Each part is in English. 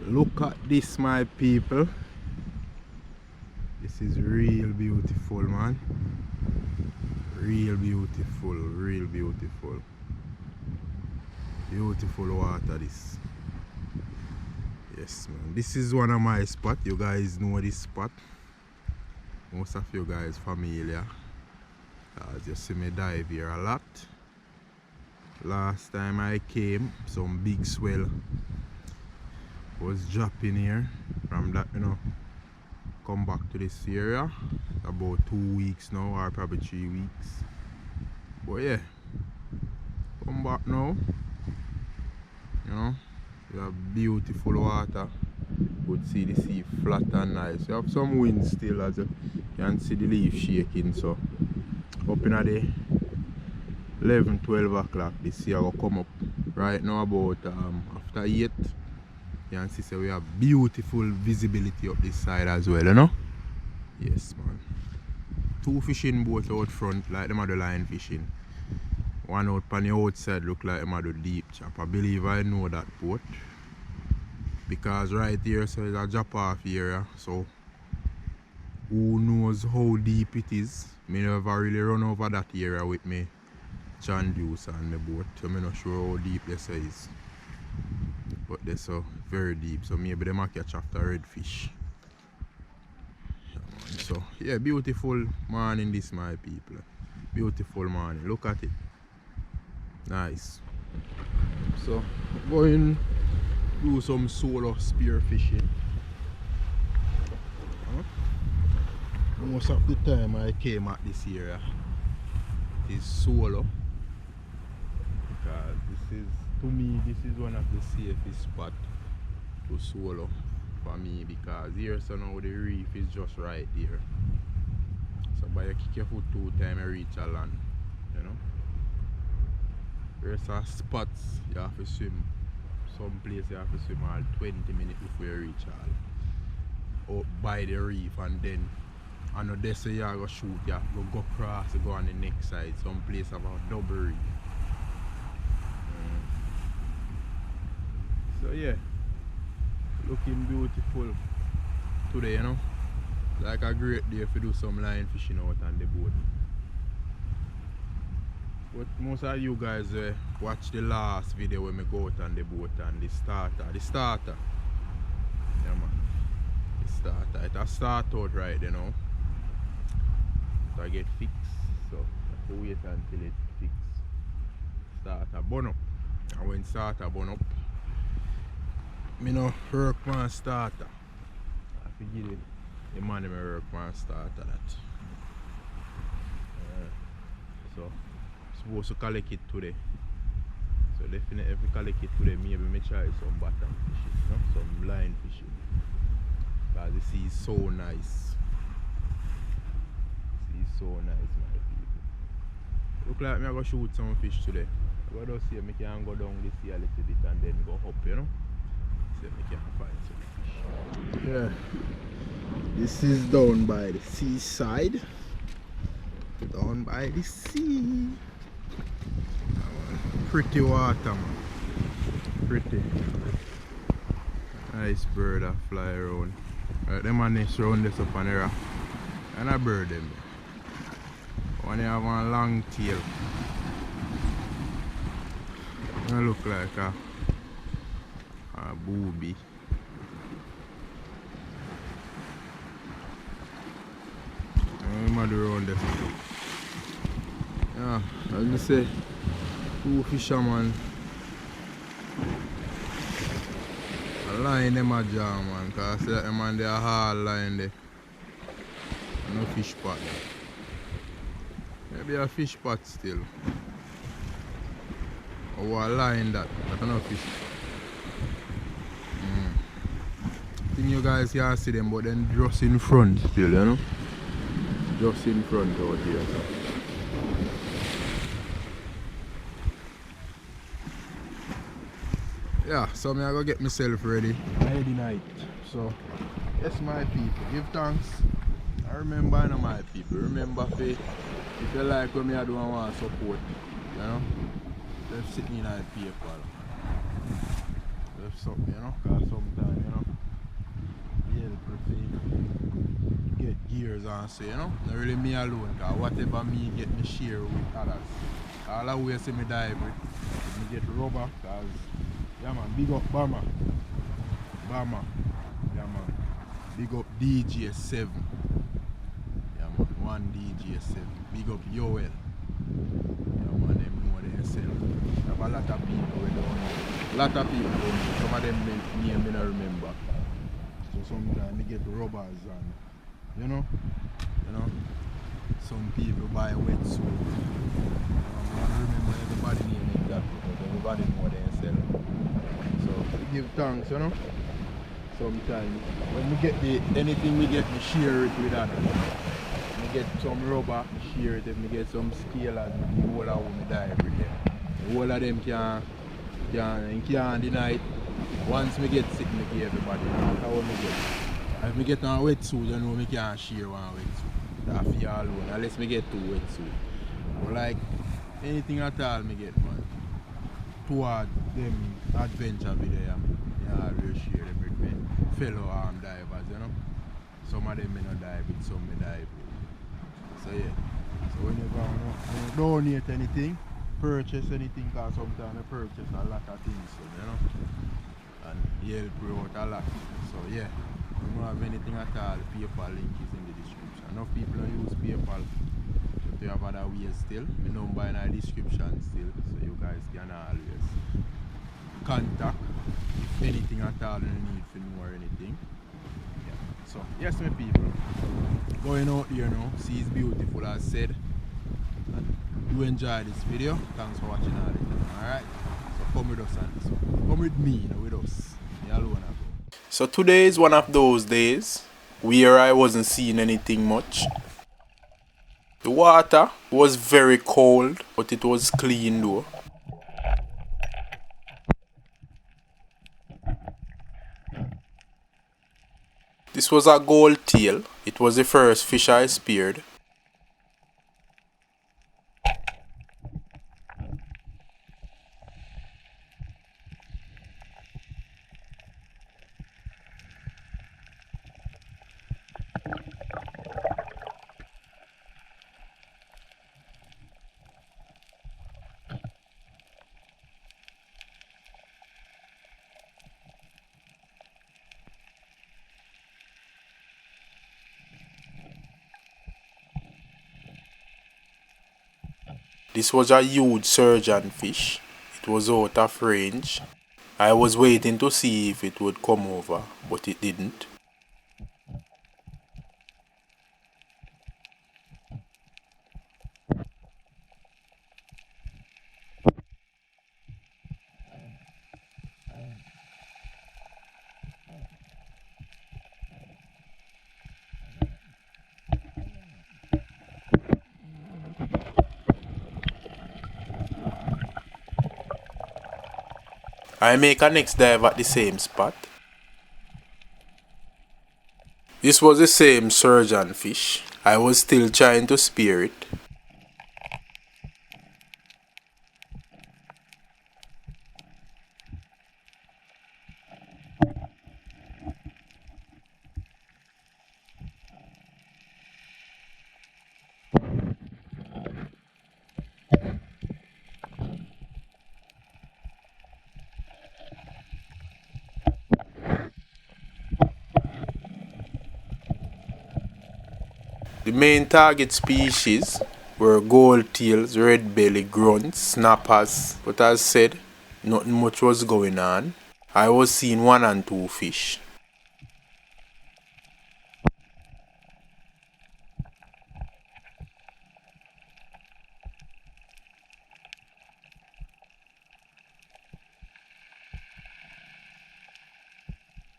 Look at this, my people. This is real beautiful, man. Real beautiful, real beautiful. Beautiful water, this. Yes, man. This is one of my spots. You guys know this spot. Most of you guys familiar. As you see me dive here a lot. Last time I came, some big swell was dropping here. From that, you know, come back to this area about 2 weeks now, or probably 3 weeks. But yeah, come back now. You know, you have beautiful water. You could see the sea flat and nice. You have some wind still, as you can see the leaf shaking. So up in the 11-12 o'clock, the sea will come up. Right now about after 8, you can see we have beautiful visibility up this side as well, you know. Yes, man. 2 fishing boats out front, like them are the line fishing. One out on the outside look like them are the deep chop. I believe I know that boat, because right here so it's a drop off area. So who knows how deep it is. Me never really run over that area with me John Deuce and the boat, so I'm not sure how deep this is. But they're so very deep, so maybe they might catch after redfish. So yeah, beautiful morning this, my people. Beautiful morning. Look at it. Nice. So going do some solo spearfishing. Most of the time I came at this area is solo, because this is, to me, this is one of the safest spots to solo for me, because here so now the reef is just right there. So by you kick your foot 2 times you reach a land, you know. There's some spots you have to swim. Some place you have to swim all 20 minutes before you reach all. Out by the reef, and then I know this you go shoot, you have to go across, go on the next side. Some place have a double reef. So yeah, looking beautiful today, you know. Like a great day to do some line fishing out on the boat. But most of you guys watch the last video when we go out on the boat and the starter. Yeah, man. The starter. It has start out right, you know. So I get fixed. So I have to wait until it fixed. Starter burn up. And when starter burn up, me no work man starter. I have to give it the money me work man starter that. So supposed to collect it today. So definitely if I collect it today, maybe me try some bottom fishing, you know? Some line fishing. Because the sea is so nice. The sea is so nice, my people. Look like me I go shoot some fish today. I go see if I can go down the sea a little bit and then go up, you know. See if I can find some fish. Yeah. This is down by the seaside. Down by the sea. Pretty water, man. Pretty. Nice bird that fly around. Right, them man is round this up on the rock. And a bird them. One have one long tail. It look like a booby. I'm around this. Yeah, as I say, 2 fishermen. A line them a jam, man, because I see that them on their hard line there. No fish pot there. Maybe a fish pot still. Or a line that, but no fish. I think you guys can see them, but then just in front still, you know? Just in front out here. Yeah, so I'm gonna get myself ready. Ready night. So, yes, my people, give thanks. I remember, you know, my people. Remember, if you like what I do and want to support, you know, just sit in that paper. If something, you know, cause sometimes, you know, yeah, prefer get gears and say, you know, not really me alone, cause whatever me get me share with others. All the way see me dive with, me get rubber, cause yeah man, big up Bama. Bama. Yeah man. Big up DJ7. Yeah man, one DJ7. Big up Yoel. Yeah man, them know themselves. Have a lot of people we don't know. A lot of people don't know. Some of them name me not remember. So sometimes they get rubbers and you know, some people buy wetsuit. I don't remember everybody name exactly, but everybody know themselves. So we give thanks, you know. Sometimes when we get anything we get, we share it with others. We get some rubber, share it. If we get some scalers, the whole of them die every day. The whole of them can't deny it. Once we get sick, we give everybody. That's how we get. If we get on wetsuit, you know we can't share one wetsuit. That's for you alone, unless we get two wetsuits. But like anything at all, we get man. Toward them adventure video, yeah, I will share them with my fellow divers, you know. Some of them may not dive with, some may dive with. So yeah. So whenever I donate anything, purchase anything, because sometimes I purchase a lot of things, so, you know. And help you out a lot. So yeah. If you don't have anything at all, PayPal link is in the description. Enough people use PayPal. If you have other ways still, my number in the description still, so you guys can always contact if anything at all you need for know or anything. Yeah. So yes my people, going out here now, sea is beautiful as said. And you enjoy this video, thanks for watching all the time. Alright? So come with us on this one. Come with me, you know, with us. Me alone go. So today is one of those days where I wasn't seeing anything much. The water was very cold, but it was clean though. This was a gold tail. It was the first fish I speared. This was a huge surgeonfish. It was out of range. I was waiting to see if it would come over, but it didn't. I make a next dive at the same spot. This was the same surgeonfish. I was still trying to spear it. The main target species were gold tails, red belly, grunts, snappers, but as said, nothing much was going on. I was seeing 1 and 2 fish.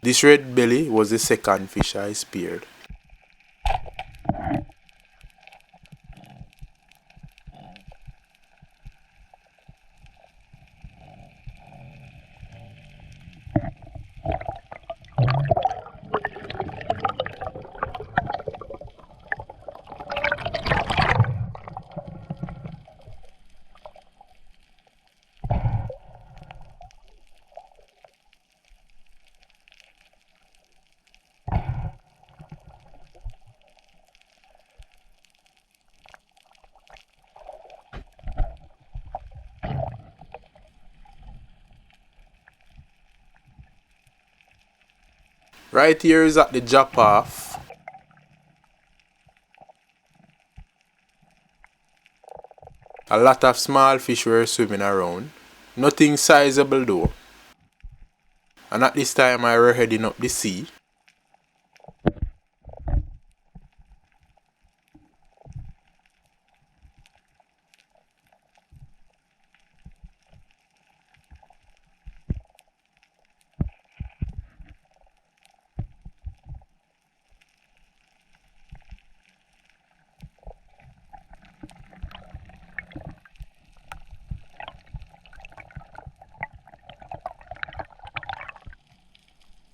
This red belly was the second fish I speared. Right here is at the drop off. A lot of small fish were swimming around. Nothing sizable though. And at this time I were heading up the sea.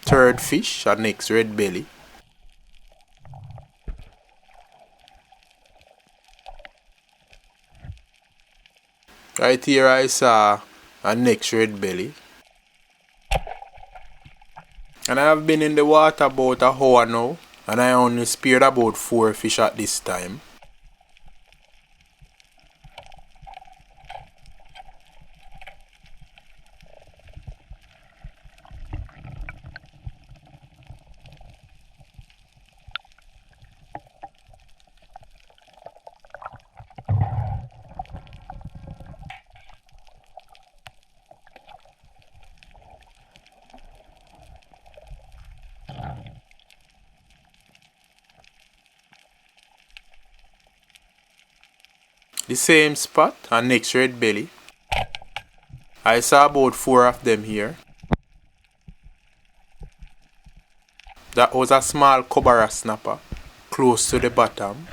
Third fish, our next red belly. Right here I saw a next red belly. And I have been in the water about an hour now. And I only speared about 4 fish at this time. The same spot, and next red belly. I saw about 4 of them here. That was a small cobra snapper, close to the bottom.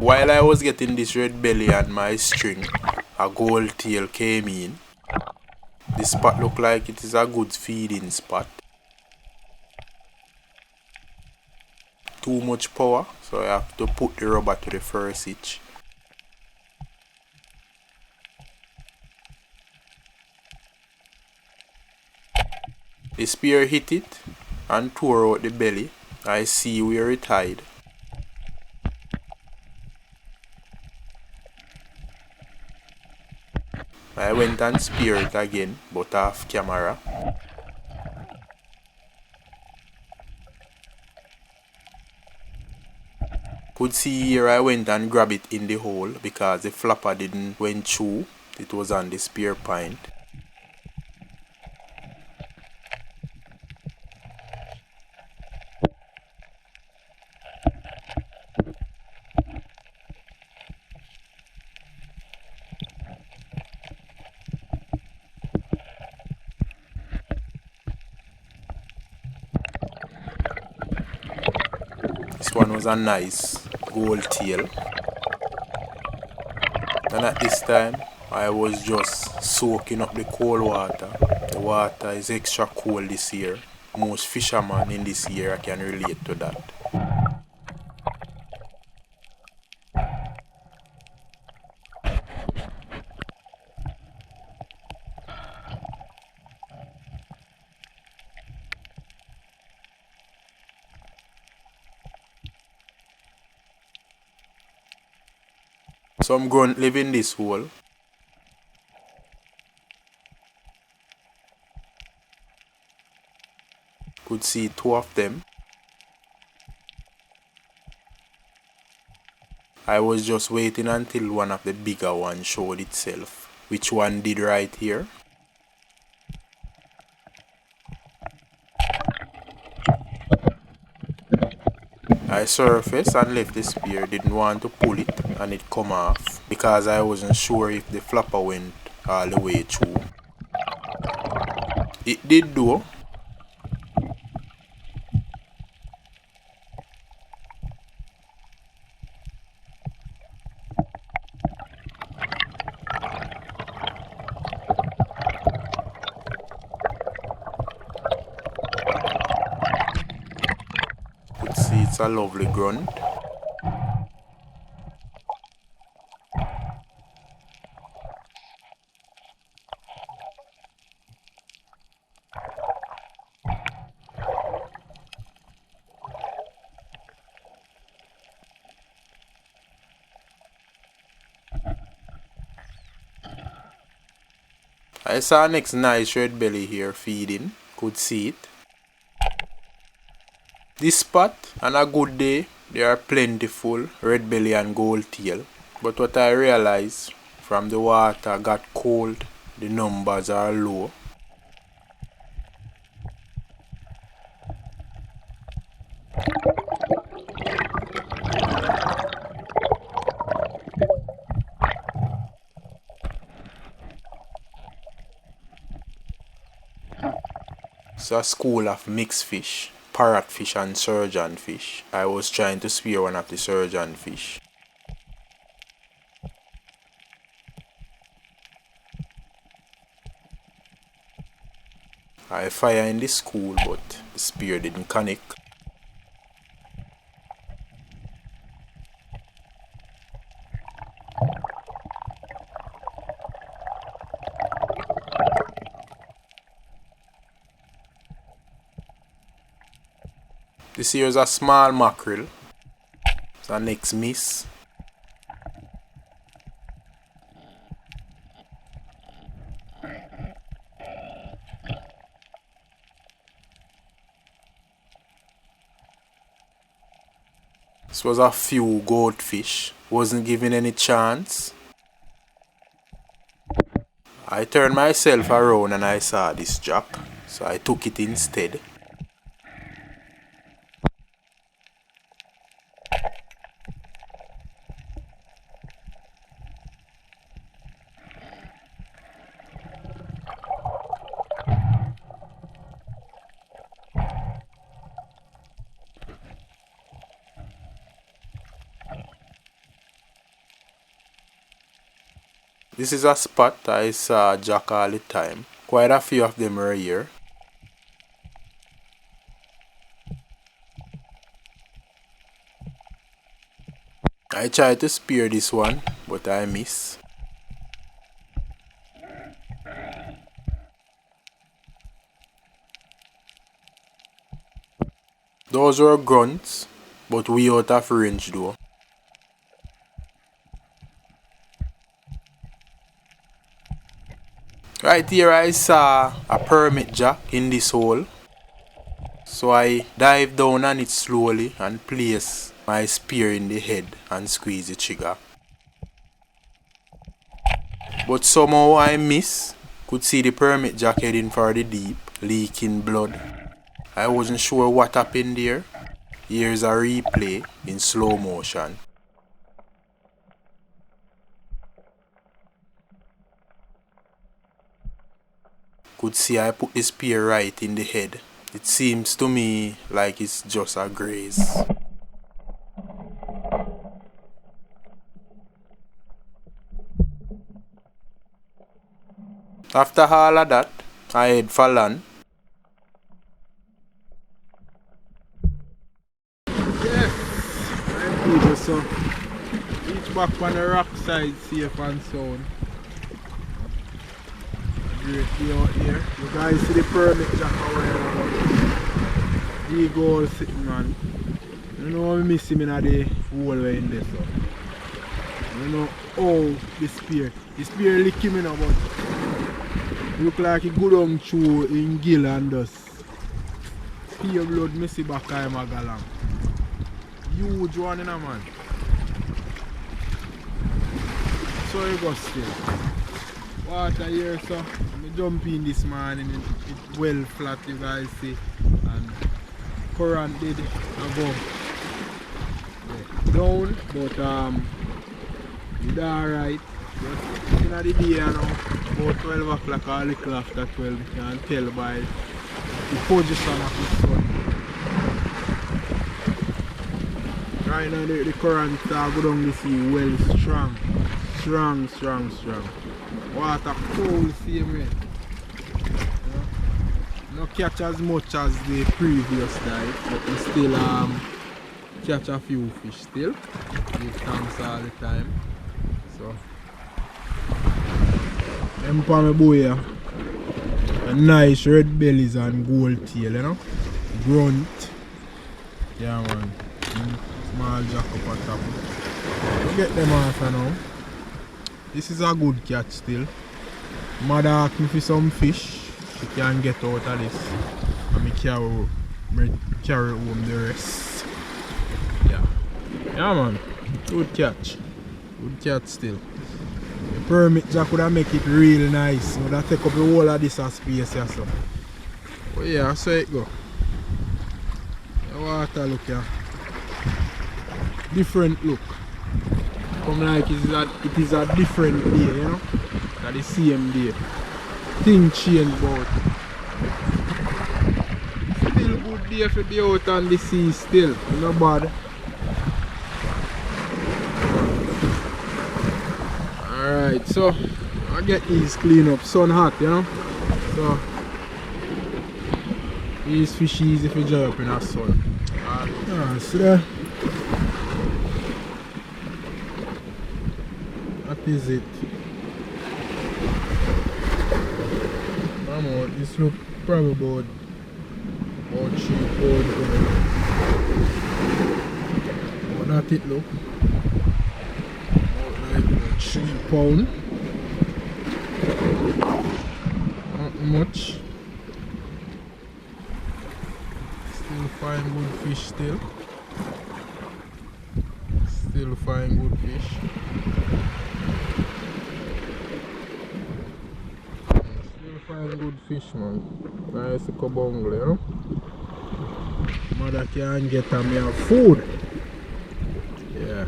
While I was getting this red belly on my string, a gold tail came in. This spot looked like it is a good feeding spot. Too much power, so I have to put the rubber to the first hitch. The spear hit it and tore out the belly. I see where it tied. I went and speared it again, but off camera. Could see here I went and grabbed it in the hole because the flapper didn't went through. It was on the spear point. This one was a nice gold tail. And at this time, I was just soaking up the cold water. The water is extra cold this year. Most fishermen in this year can relate to that. Some grunt live in this hole. Could see 2 of them. I was just waiting until one of the bigger ones showed itself. Which one did right here. I surfaced and left the spear, didn't want to pull it and it come off because I wasn't sure if the flapper went all the way through. It did though. Could see it's a lovely grunt. I saw next nice red belly here feeding. Could see it. This spot on a good day there are plentiful red belly and gold tail. But what I realized from the water got cold, the numbers are low. It's a school of mixed fish, parrotfish and surgeonfish. I was trying to spear one of the surgeonfish. I fire in the school but the spear didn't connect. This here is a small mackerel. It's our next miss. This was a few goldfish. Wasn't given any chance. I turned myself around and I saw this jack, so I took it instead. This is a spot I saw jack all the time. Quite a few of them are here. I tried to spear this one, but I miss. Those were grunts, but we out of range though. Right here I saw a permit jack in this hole. So I dive down on it slowly and place my spear in the head and squeeze the trigger. But somehow I miss. Could see the permit jack heading for the deep, leaking blood. I wasn't sure what happened there. Here's a replay in slow motion. Could see I put the spear right in the head. It seems to me like it's just a graze. After all of that, I head for land. Yes, I'm people, so reach back on the rock side safe and sound. Great view out here. You guys see the permit jack away. He goes sitting, man. You know how I miss him in the hole in there, so. You know how the spear lick him in, but look like he go down through in gill and dust. Spear blood missy back I'm a galang. Huge one in a man. So you go still. Water here, so I jump in this morning. It's well flat, you guys see, and current did go down, but it's alright. Just in the day now, about 12 o'clock or a little after 12, you can tell by the position of the sun. Right now the current go down the sea well strong. Strong. Water cold same way. Not catch as much as the previous dive, but we still catch a few fish still. Give thanks all the time. So them for my boy here. A nice red bellies and gold tail, you know. Grunt. Yeah man. Small jack up at top. Get them off now. This is a good catch still. Mother asked me for some fish. She can get out of this. And me carry home the rest. Yeah. Yeah man. Good catch. Good catch still. The permit just could have make it real nice. Would have take up the whole of this space here so. But yeah, so it go. The water look here. Different look. Come like it is a different day, you know? Not the same day. Thing change about. Still good day for be out on the sea still. Not bad. Alright, so I get these clean up. Sun hot, you know? So these fish easy if you dry up in the sun. Alright, see there? What is it? This look probably about 3 pounds. But that it look. About 3 pounds. Not much. Still find good fish still. Still find good fish. Find good fish man. Nice cobongle, you know. Mother can get me a food. Yeah.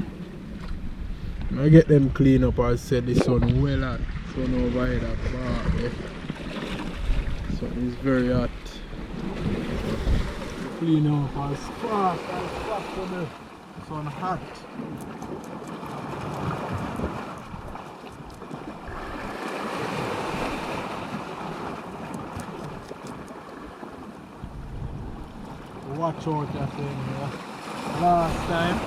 I get them clean up. I said the sun well hot. Sun over here that far. Yeah. Sun is very hot. Clean up as fast for the sun hot. Watch out, I think. Last time,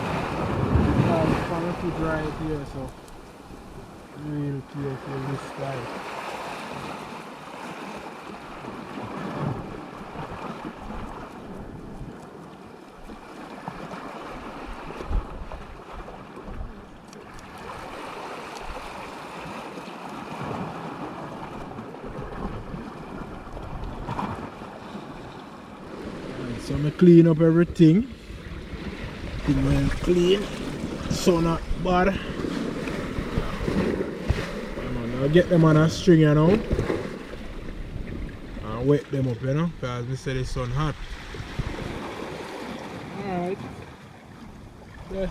I found a foot right here, so real careful this time. So I clean up everything. Thing well clean. Sun not bad. I'll get them on a string you know. And wet them up, you know, because we say the sun hot. Alright. Yeah.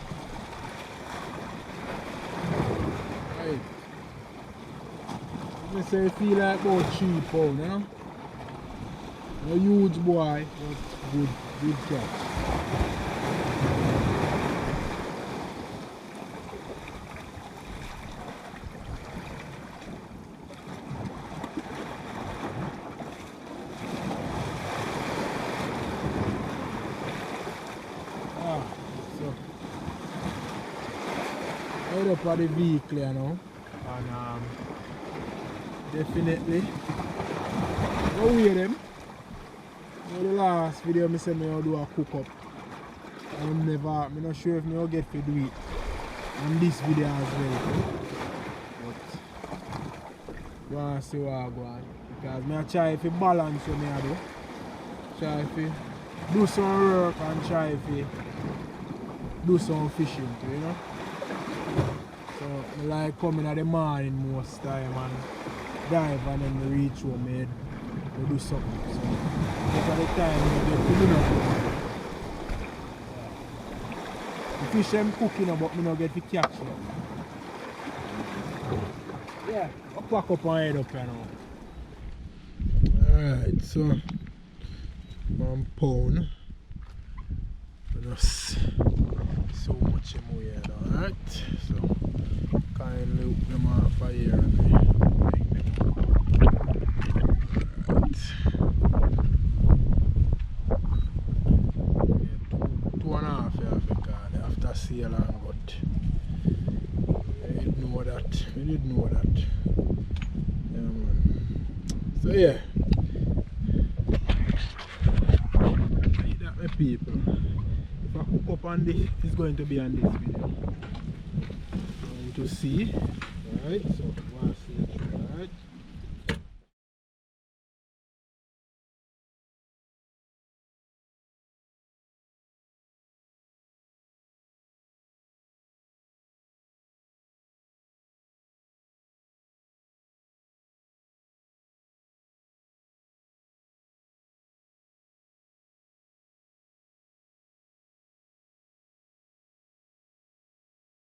Right. I say it feel like about 3 pounds, you know. No huge boy, but good catch. So head up at the vehicle you know, and definitely go weigh them. The last video I said I do a cook up. I'm not sure if I get to do it on this video as well. But you want to see what I go on. Because I try to balance what I do. Try to do some work and try to do some fishing too, you know. So I like coming at the morning most time and dive and then reach home and do something. So at the time you get to do nothing. The fish I'm cooking but I don't get to catch it. Yeah, I'll pack up and head up now. Alright, so 1 pound. Just so much more here now, alright? So kindly hook them off of here and make them. Alright. Yeah, 2.5 here because after sale and got. We did know that. We did know that. Yeah man. So yeah. Like that my people. If I hook up on this, it's going to be on this video. Going to see. Alright, so